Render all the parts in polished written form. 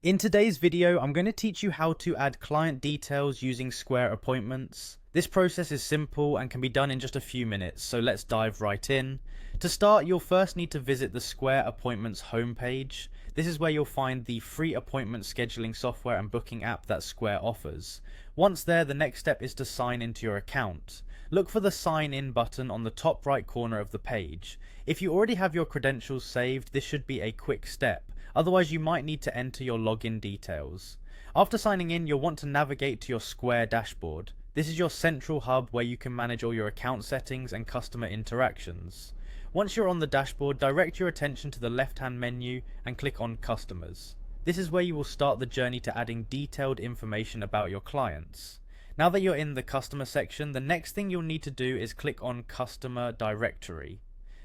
In today's video, I'm going to teach you how to add client details using Square Appointments. This process is simple and can be done in just a few minutes, so let's dive right in. To start, you'll first need to visit the Square Appointments homepage. This is where you'll find the free appointment scheduling software and booking app that Square offers. Once there, the next step is to sign into your account. Look for the sign in button on the top right corner of the page. If you already have your credentials saved, this should be a quick step. Otherwise, you might need to enter your login details. After signing in, you'll want to navigate to your Square dashboard. This is your central hub where you can manage all your account settings and customer interactions. Once you're on the dashboard, direct your attention to the left-hand menu and click on Customers. This is where you will start the journey to adding detailed information about your clients. Now that you're in the customer section, the next thing you'll need to do is click on Customer Directory.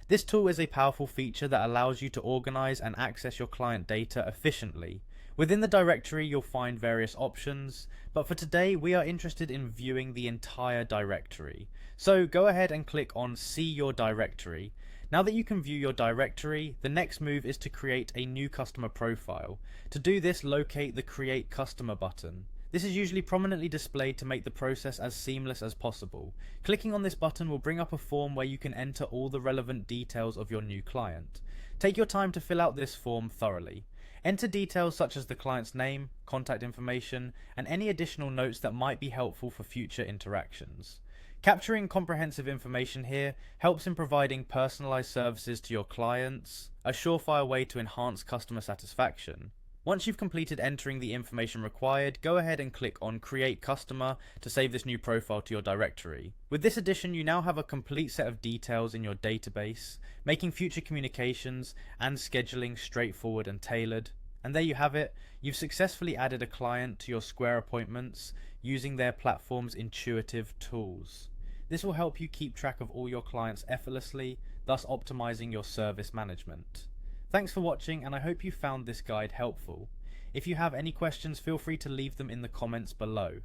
This tool is a powerful feature that allows you to organize and access your client data efficiently. Within the directory, you'll find various options, but for today, we are interested in viewing the entire directory. So go ahead and click on See Your Directory. Now that you can view your directory, the next move is to create a new customer profile. To do this, locate the Create Customer button. This is usually prominently displayed to make the process as seamless as possible. Clicking on this button will bring up a form where you can enter all the relevant details of your new client. Take your time to fill out this form thoroughly. Enter details such as the client's name, contact information, and any additional notes that might be helpful for future interactions. Capturing comprehensive information here helps in providing personalized services to your clients, a surefire way to enhance customer satisfaction. Once you've completed entering the information required, go ahead and click on Create Customer to save this new profile to your directory. With this addition, you now have a complete set of details in your database, making future communications and scheduling straightforward and tailored. And there you have it, you've successfully added a client to your Square Appointments using their platform's intuitive tools. This will help you keep track of all your clients effortlessly, thus optimizing your service management. Thanks for watching, and I hope you found this guide helpful. If you have any questions, feel free to leave them in the comments below.